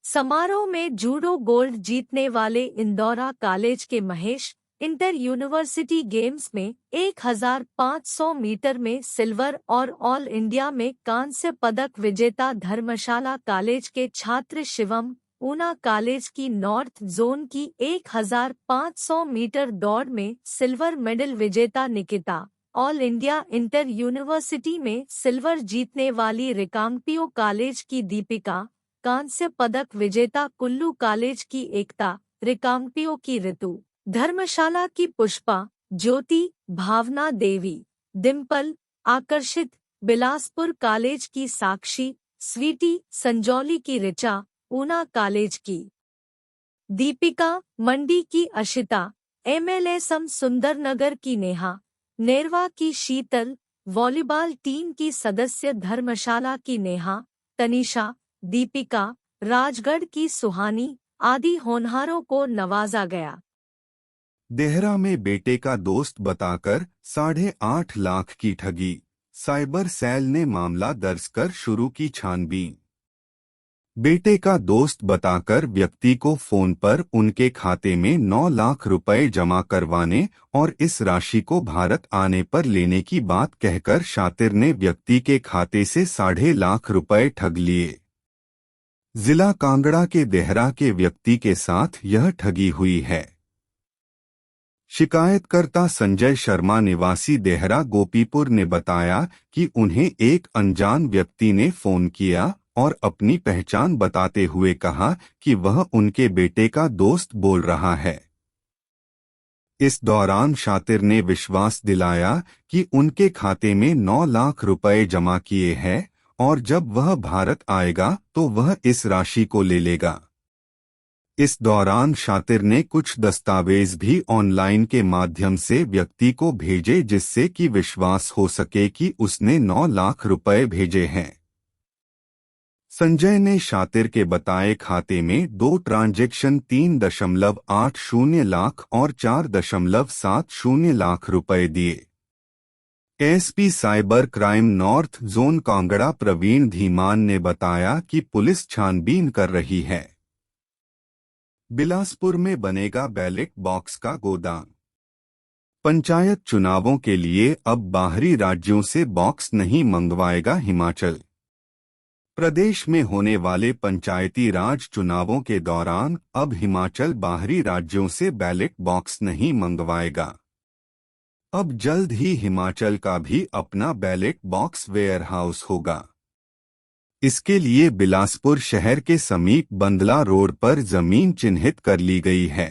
समारोह में जूडो गोल्ड जीतने वाले इंदौरा कॉलेज के महेश, इंटर यूनिवर्सिटी गेम्स में 1500 मीटर में सिल्वर और ऑल इंडिया में कांस्य पदक विजेता धर्मशाला कॉलेज के छात्र शिवम, ऊना कॉलेज की नॉर्थ जोन की 1500 मीटर दौड़ में सिल्वर मेडल विजेता Nikita, all India inter university में सिल्वर जीतने वाली रिकांगपिओ कॉलेज की दीपिका, कांस्य पदक विजेता कुल्लू कॉलेज की एकता, रिकांगपिओ की ऋतु, धर्मशाला की पुष्पा, ज्योति, भावना देवी, डिम्पल, आकर्षित, बिलासपुर कॉलेज की साक्षी, स्वीटी, संजौली की ऋचा, ऊना कॉलेज की दीपिका, मंडी की अशिता, एमएलएसएम सुंदरनगर की नेहा, नेरवा की शीतल, वॉलीबॉल टीम की सदस्य धर्मशाला की नेहा, तनीषा, दीपिका, राजगढ़ की सुहानी आदि होनहारों को नवाजा गया। देहरा में बेटे का दोस्त बताकर 8.5 लाख की ठगी, साइबर सेल ने मामला दर्ज कर शुरू की छानबीन। बेटे का दोस्त बताकर व्यक्ति को फोन पर उनके खाते में 9 लाख रुपए जमा करवाने और इस राशि को भारत आने पर लेने की बात कहकर शातिर ने व्यक्ति के खाते से 8.5 लाख रुपए ठग लिए। जिला कांगड़ा के देहरा के व्यक्ति के साथ यह ठगी हुई है। शिकायतकर्ता संजय शर्मा निवासी देहरा गोपीपुर ने बताया कि उन्हें एक अनजान व्यक्ति ने फोन किया और अपनी पहचान बताते हुए कहा कि वह उनके बेटे का दोस्त बोल रहा है। इस दौरान शातिर ने विश्वास दिलाया कि उनके खाते में 9 लाख रुपए जमा किए हैं और जब वह भारत आएगा तो वह इस राशि को ले लेगा। इस दौरान शातिर ने कुछ दस्तावेज भी ऑनलाइन के माध्यम से व्यक्ति को भेजे जिससे कि विश्वास हो सके कि उसने 9 लाख रुपए भेजे हैं। संजय ने शातिर के बताए खाते में 2 ट्रांजैक्शन 3.80 लाख और 4.70 लाख रुपए दिए। SP cyber crime north zone Kangra Praveen Dhiman ने बताया कि पुलिस छानबीन कर रही है। बिलासपुर में बनेगा बैलेट बॉक्स का गोदाम। पंचायत चुनावों के लिए अब बाहरी राज्यों से बॉक्स नहीं मंगवाएगा हिमाचल। प्रदेश में होने वाले पंचायती राज चुनावों के दौरान अब हिमाचल बाहरी राज्यों से बैलेट बॉक्स नहीं मंगवाएगा। अब जल्द ही हिमाचल का भी अपना बैलेट बॉक्स वेयरहाउस होगा। इसके लिए बिलासपुर शहर के समीप बंदला रोड पर जमीन चिन्हित कर ली गई है।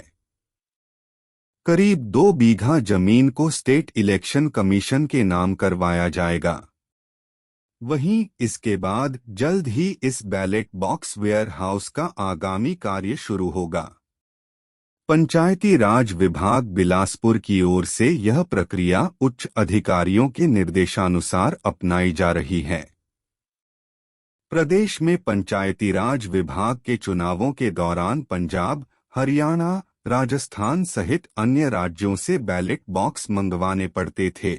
करीब 2 बीघा जमीन को स्टेट इलेक्शन कमीशन के नाम करवाया जाएगा। वहीं इसके बाद जल्द ही इस बैलेट बॉक्स वेयरहाउस का आगामी कार्य शुरू होगा। पंचायती राज विभाग बिलासपुर की ओर से यह प्रक्रिया उच्च अधिकारियों के निर्देशानुसार अपनाई जा रही है। प्रदेश में पंचायती राज विभाग के चुनावों के दौरान पंजाब, हरियाणा, राजस्थान सहित अन्य राज्यों से बैलेट बॉक्स मंगवाने पड़ते थे।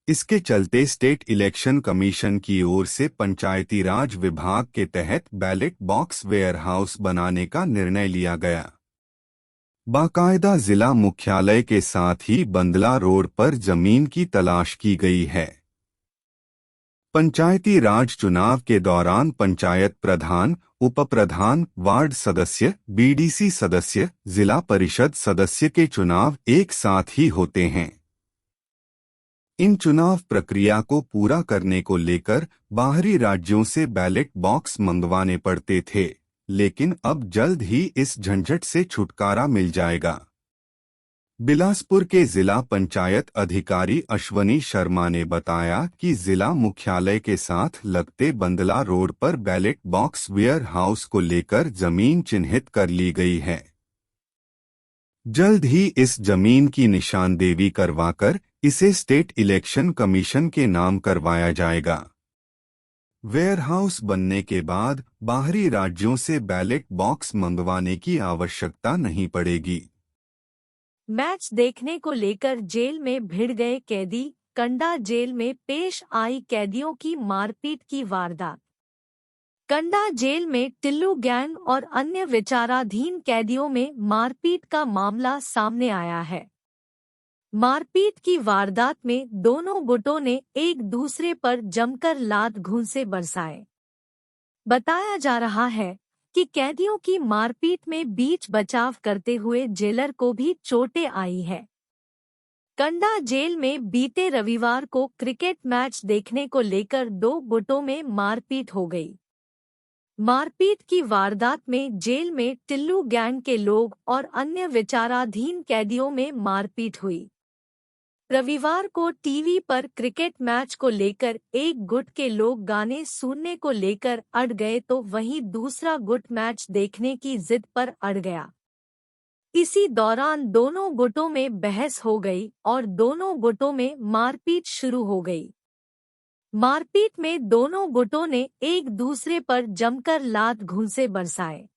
इसके चलते स्टेट इलेक्शन कमीशन की ओर से पंचायती राज विभाग के तहत बैलेट बॉक्स वेयरहाउस बनाने का निर्णय लिया गया। बाकायदा जिला मुख्यालय के साथ ही बंदला रोड पर जमीन की तलाश की गई है। पंचायती राज चुनाव के दौरान पंचायत प्रधान, उपप्रधान, वार्ड सदस्य, बीडीसी सदस्य, जिला परिषद सदस्य के चुनाव एक साथ ही होते हैं। इन चुनाव प्रक्रिया को पूरा करने को लेकर बाहरी राज्यों से बैलेट बॉक्स मंगवाने पड़ते थे, लेकिन अब जल्द ही इस झंझट से छुटकारा मिल जाएगा। बिलासपुर के जिला पंचायत अधिकारी अश्वनी शर्मा ने बताया कि जिला मुख्यालय के साथ लगते बंदला रोड पर बैलेट बॉक्स वेयर हाउस को लेकर जमीन चिन्हित कर ली गई है। जल्द ही इस जमीन की निशानदेवी करवाकर इसे स्टेट इलेक्शन कमीशन के नाम करवाया जाएगा। वेयरहाउस बनने के बाद बाहरी राज्यों से बैलेट बॉक्स मंगवाने की आवश्यकता नहीं पड़ेगी। मैच देखने को लेकर जेल में भिड़ गए कैदी, कंडा जेल में पेश आई कैदियों की मारपीट की वारदात। कंडा जेल में टिल्लू गैंग और अन्य विचाराधीन कैदियों में मारपीट का मामला सामने आया है। मारपीट की वारदात में दोनों गुटों ने एक दूसरे पर जमकर लात घूंसे बरसाए। बताया जा रहा है कि कैदियों की मारपीट में बीच बचाव करते हुए जेलर को भी चोटें आई है। कंडा जेल में बीते रविवार को क्रिकेट मैच देखने को लेकर दो गुटों में मारपीट हो गई। मारपीट की वारदात में जेल में टिल्लू गैंग के लोग और अन्य विचाराधीन कैदियों में मारपीट हुई। रविवार को टीवी पर क्रिकेट मैच को लेकर एक गुट के लोग गाने सुनने को लेकर अड़ गए तो वहीं दूसरा गुट मैच देखने की जिद पर अड़ गया। इसी दौरान दोनों गुटों में बहस हो गई और दोनों गुटों में मारपीट शुरू हो गई। मारपीट में दोनों गुटों ने एक दूसरे पर जमकर लात घूंसे बरसाए।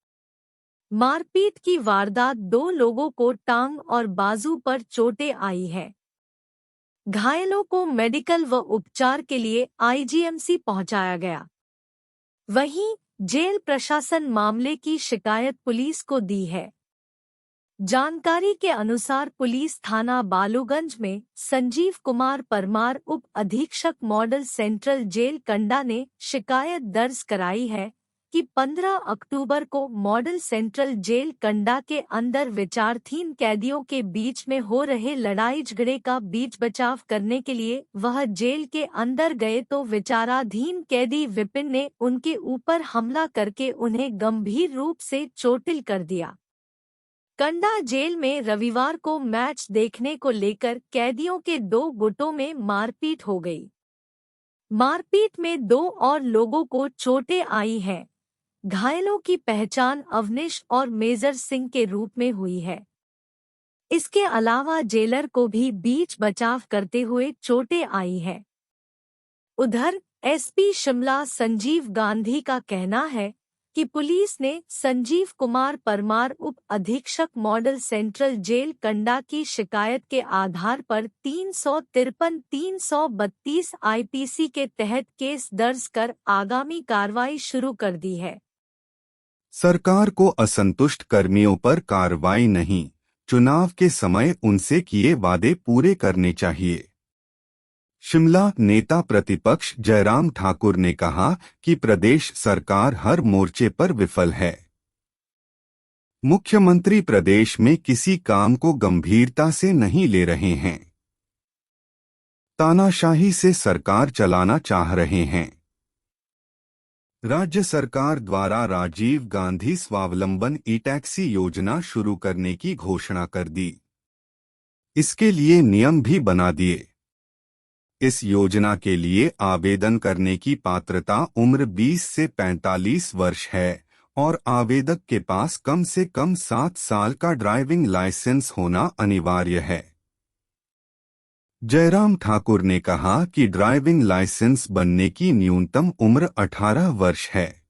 मारपीट की वारदात दो लोगों को टांग और बाजू पर चोटें आई है। घायलों को मेडिकल व उपचार के लिए आईजीएमसी पहुंचाया गया। वहीं जेल प्रशासन मामले की शिकायत पुलिस को दी है। जानकारी के अनुसार पुलिस थाना बालूगंज में संजीव कुमार परमार उप अधीक्षक मॉडल सेंट्रल जेल कंडा ने शिकायत दर्ज कराई है कि 15 अक्टूबर को मॉडल सेंट्रल जेल कंडा के अंदर विचाराधीन कैदियों के बीच में हो रहे लड़ाई झगड़े का बीच बचाव करने के लिए वह जेल के अंदर गए तो विचाराधीन कैदी विपिन ने उनके ऊपर हमला करके उन्हें गंभीर रूप से चोटिल कर दिया। कंडा जेल में रविवार को मैच देखने को लेकर कैदियों के दो गुटों में मारपीट हो गई। मारपीट में दो और लोगों को चोटें आई हैं। घायलों की पहचान अवनीश और मेजर सिंह के रूप में हुई है। इसके अलावा जेलर को भी बीच बचाव करते हुए चोटें आई है। उधर एसपी शिमला संजीव गांधी का कहना है कि पुलिस ने संजीव कुमार परमार उप अधीक्षक मॉडल सेंट्रल जेल कंडा की शिकायत के आधार पर 353-332 आईपीसी के तहत केस दर्ज कर आगामी कार्रवाई शुरू कर दी है। सरकार को असंतुष्ट कर्मियों पर कार्रवाई नहीं, चुनाव के समय उनसे किए वादे पूरे करने चाहिए। शिमला नेता प्रतिपक्ष जयराम ठाकुर ने कहा कि प्रदेश सरकार हर मोर्चे पर विफल है। मुख्यमंत्री प्रदेश में किसी काम को गंभीरता से नहीं ले रहे हैं। तानाशाही से सरकार चलाना चाह रहे हैं। राज्य सरकार द्वारा राजीव गांधी स्वावलंबन ई-टैक्सी योजना शुरू करने की घोषणा कर दी। इसके लिए नियम भी बना दिए। इस योजना के लिए आवेदन करने की पात्रता उम्र 20 से 45 वर्ष है और आवेदक के पास कम से कम 7 साल का ड्राइविंग लाइसेंस होना अनिवार्य है। जयराम ठाकुर ने कहा कि ड्राइविंग लाइसेंस बनने की न्यूनतम उम्र 18 वर्ष है।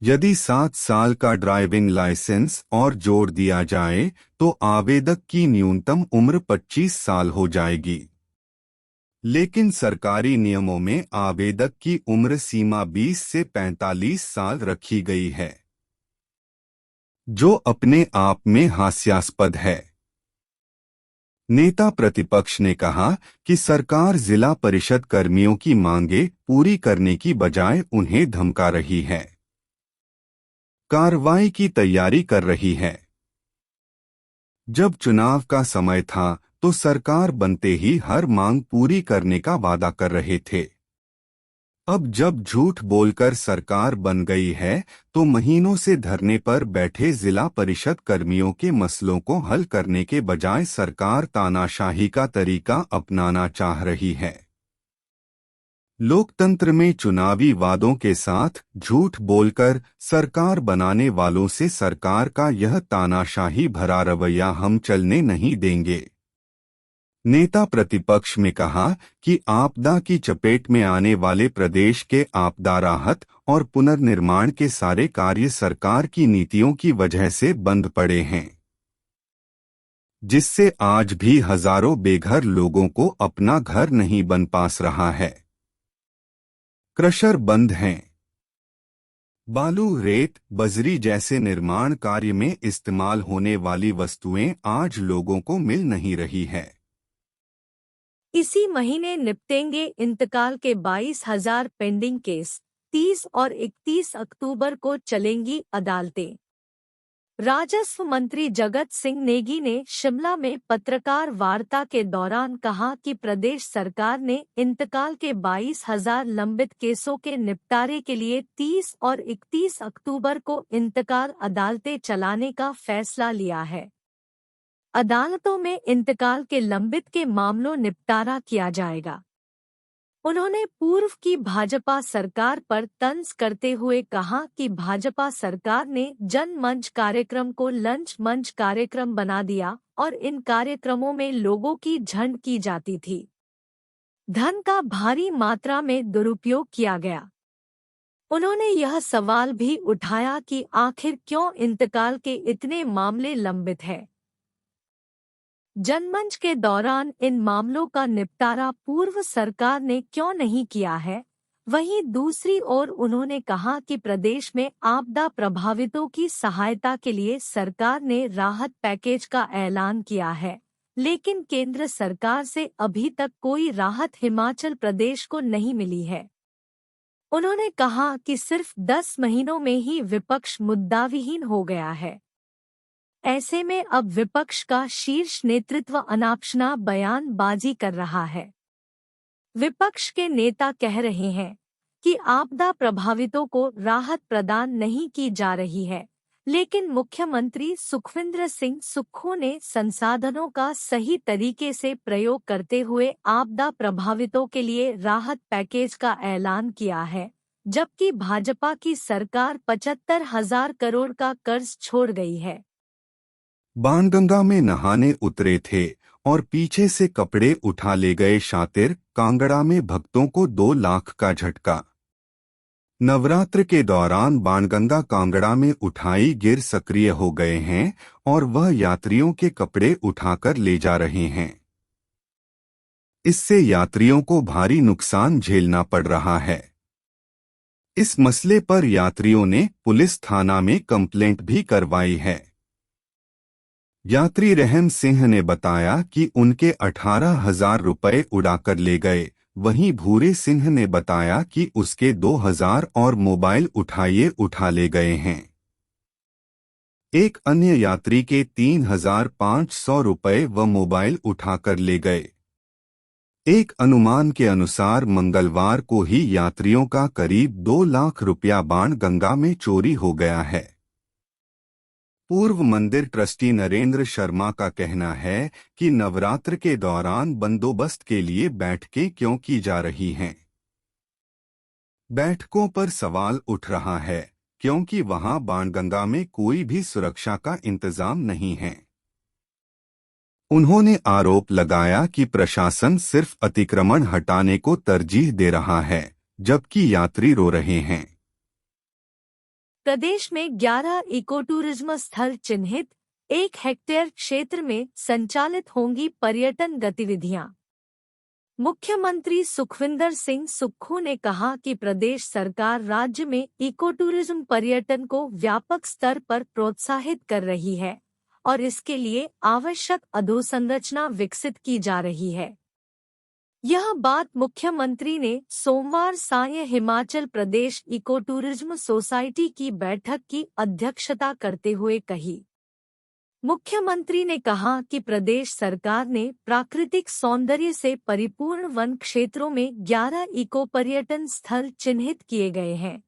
यदि 7 साल का ड्राइविंग लाइसेंस और जोड़ दिया जाए तो आवेदक की न्यूनतम उम्र 25 साल हो जाएगी। लेकिन सरकारी नियमों में आवेदक की उम्र सीमा 20 से 45 साल रखी गई है, जो अपने आप में हास्यास्पद है। नेता प्रतिपक्ष ने कहा कि सरकार जिला परिषद कर्मियों की मांगे पूरी करने की बजाय उन्हें धमका रही है, कार्रवाई की तैयारी कर रही है। जब चुनाव का समय था तो सरकार बनते ही हर मांग पूरी करने का वादा कर रहे थे। अब जब झूठ बोलकर सरकार बन गई है तो महीनों से धरने पर बैठे जिला परिषद कर्मियों के मसलों को हल करने के बजाय सरकार तानाशाही का तरीका अपनाना चाह रही है। लोकतंत्र में चुनावी वादों के साथ झूठ बोलकर सरकार बनाने वालों से सरकार का यह तानाशाही भरा रवैया हम चलने नहीं देंगे। नेता प्रतिपक्ष में कहा कि आपदा की चपेट में आने वाले प्रदेश के आपदा राहत और पुनर्निर्माण के सारे कार्य सरकार की नीतियों की वजह से बंद पड़े हैं, जिससे आज भी हजारों बेघर लोगों को अपना घर नहीं बन पास रहा है। क्रशर बंद हैं, बालू, रेत, बजरी जैसे निर्माण कार्य में इस्तेमाल होने वाली वस्तुएं आज लोगों को मिल नहीं रही है। इसी महीने निपटेंगे इंतकाल के 22,000 पेंडिंग केस। 30 और 31 अक्टूबर को चलेंगी अदालतें। राजस्व मंत्री जगत सिंह नेगी ने शिमला में पत्रकार वार्ता के दौरान कहा कि प्रदेश सरकार ने इंतकाल के 22,000 लंबित केसों के निपटारे के लिए 30 और 31 अक्टूबर को इंतकाल अदालतें चलाने का फैसला लिया है। अदालतों में इंतकाल के लंबित के मामलों निपटारा किया जाएगा। उन्होंने पूर्व की भाजपा सरकार पर तंज करते हुए कहा कि भाजपा सरकार ने जनमंच कार्यक्रम को लंच मंच कार्यक्रम बना दिया और इन कार्यक्रमों में लोगों की झंड की जाती थी। धन का भारी मात्रा में दुरुपयोग किया गया। उन्होंने यह सवाल भी उठाया कि आखिर क्यों इंतकाल के इतने मामले लंबित हैं। जनमंच के दौरान इन मामलों का निपटारा पूर्व सरकार ने क्यों नहीं किया है। वहीं दूसरी ओर उन्होंने कहा कि प्रदेश में आपदा प्रभावितों की सहायता के लिए सरकार ने राहत पैकेज का ऐलान किया है, लेकिन केंद्र सरकार से अभी तक कोई राहत हिमाचल प्रदेश को नहीं मिली है। उन्होंने कहा कि सिर्फ 10 महीनों में ही विपक्ष मुद्दाविहीन हो गया है। ऐसे में अब विपक्ष का शीर्ष नेतृत्व अनापशना बयानबाजी कर रहा है। विपक्ष के नेता कह रहे हैं कि आपदा प्रभावितों को राहत प्रदान नहीं की जा रही है, लेकिन मुख्यमंत्री सुखविंदर सिंह सुक्खू ने संसाधनों का सही तरीके से प्रयोग करते हुए आपदा प्रभावितों के लिए राहत पैकेज का ऐलान किया है, जबकि भाजपा की सरकार 75,000 करोड़ का कर्ज छोड़ गई है। बाणगंगा में नहाने उतरे थे और पीछे से कपड़े उठा ले गए शातिर। कांगड़ा में भक्तों को 2 लाख का झटका। नवरात्र के दौरान बाणगंगा कांगड़ा में उठाई गिर सक्रिय हो गए हैं और वह यात्रियों के कपड़े उठाकर ले जा रहे हैं। इससे यात्रियों को भारी नुकसान झेलना पड़ रहा है। इस मसले पर यात्रियों ने पुलिस थाना में कंप्लेंट भी करवाई है। यात्री रहम सिंह ने बताया कि उनके 18,000 रुपए उड़ाकर ले गए। वहीं भूरे सिंह ने बताया कि उसके 2,000 और मोबाइल उठा ले गए हैं। एक अन्य यात्री के 3,500 रुपए व मोबाइल उठाकर ले गए। एक अनुमान के अनुसार मंगलवार को ही यात्रियों का करीब 2 लाख रुपया बाणगंगा में चोरी हो गया है। पूर्व मंदिर ट्रस्टी नरेंद्र शर्मा का कहना है कि नवरात्र के दौरान बंदोबस्त के लिए बैठकें क्यों की जा रही हैं। बैठकों पर सवाल उठ रहा है क्योंकि वहां बाणगंगा में कोई भी सुरक्षा का इंतजाम नहीं है। उन्होंने आरोप लगाया कि प्रशासन सिर्फ अतिक्रमण हटाने को तरजीह दे रहा है, जबकि यात्री रो रहे हैं। प्रदेश में 11 इको टूरिज्म स्थल चिन्हित। 1 हेक्टेयर क्षेत्र में संचालित होंगी पर्यटन गतिविधियां। मुख्यमंत्री सुखविंदर सिंह सुक्खू ने कहा कि प्रदेश सरकार राज्य में इको टूरिज्म पर्यटन को व्यापक स्तर पर प्रोत्साहित कर रही है और इसके लिए आवश्यक अधोसंरचना विकसित की जा रही है। यह बात मुख्यमंत्री ने सोमवार सायं Himachal Pradesh eco tourism society की बैठक की अध्यक्षता करते हुए कही। मुख्यमंत्री ने कहा कि प्रदेश सरकार ने प्राकृतिक सौंदर्य से परिपूर्ण वन क्षेत्रों में 11 इको पर्यटन स्थल चिन्हित किए गए हैं।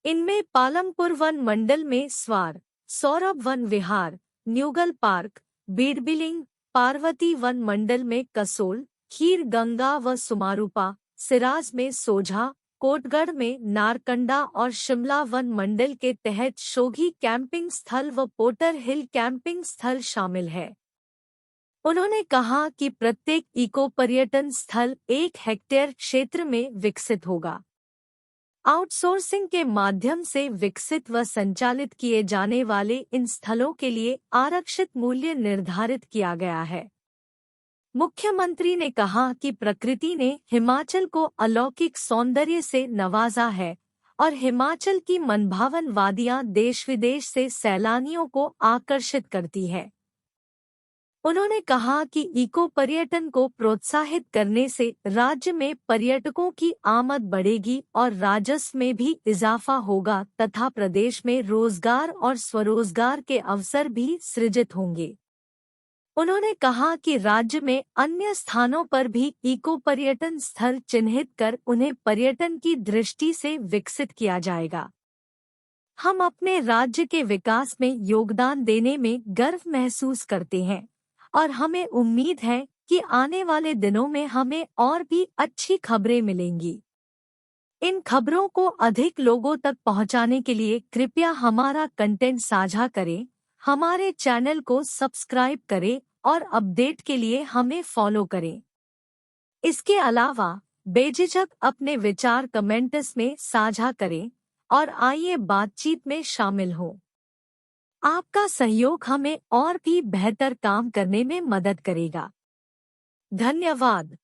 इनमें पालमपुर वन मंडल में स्वार, सौरभ वन विहार, न्यूगल पार्क, बीड़बिलिंग, पार्वती वन मंडल में कसोल, खीर गंगा व सुमारूपा, सिराज में सोझा, कोटगढ़ में नारकंडा और शिमला वन मंडल के तहत शोघी कैंपिंग स्थल व पोटर हिल कैंपिंग स्थल शामिल है। उन्होंने कहा कि प्रत्येक इको पर्यटन स्थल 1 हेक्टेयर क्षेत्र में विकसित होगा। आउटसोर्सिंग के माध्यम से विकसित व संचालित किए जाने वाले इन स्थलों के लिए आरक्षित मूल्य निर्धारित किया गया है। मुख्यमंत्री ने कहा कि प्रकृति ने हिमाचल को अलौकिक सौंदर्य से नवाजा है और हिमाचल की मनभावन वादियां देश विदेश से सैलानियों को आकर्षित करती है। उन्होंने कहा कि इको पर्यटन को प्रोत्साहित करने से राज्य में पर्यटकों की आमद बढ़ेगी और राजस्व में भी इजाफा होगा तथा प्रदेश में रोजगार और स्वरोजगार के अवसर भी सृजित होंगे। उन्होंने कहा कि राज्य में अन्य स्थानों पर भी इको पर्यटन स्थल चिन्हित कर उन्हें पर्यटन की दृष्टि से विकसित किया जाएगा। हम अपने राज्य के विकास में योगदान देने में गर्व महसूस करते हैं और हमें उम्मीद है कि आने वाले दिनों में हमें और भी अच्छी खबरें मिलेंगी। इन खबरों को अधिक लोगों तक पहुंचाने के लिए कृपया हमारा कंटेंट साझा करें, हमारे चैनल को सब्सक्राइब करें और अपडेट के लिए हमें फॉलो करें। इसके अलावा बेझिझक अपने विचार कमेंट्स में साझा करें और आइए बातचीत में शामिल हों। आपका सहयोग हमें और भी बेहतर काम करने में मदद करेगा। धन्यवाद।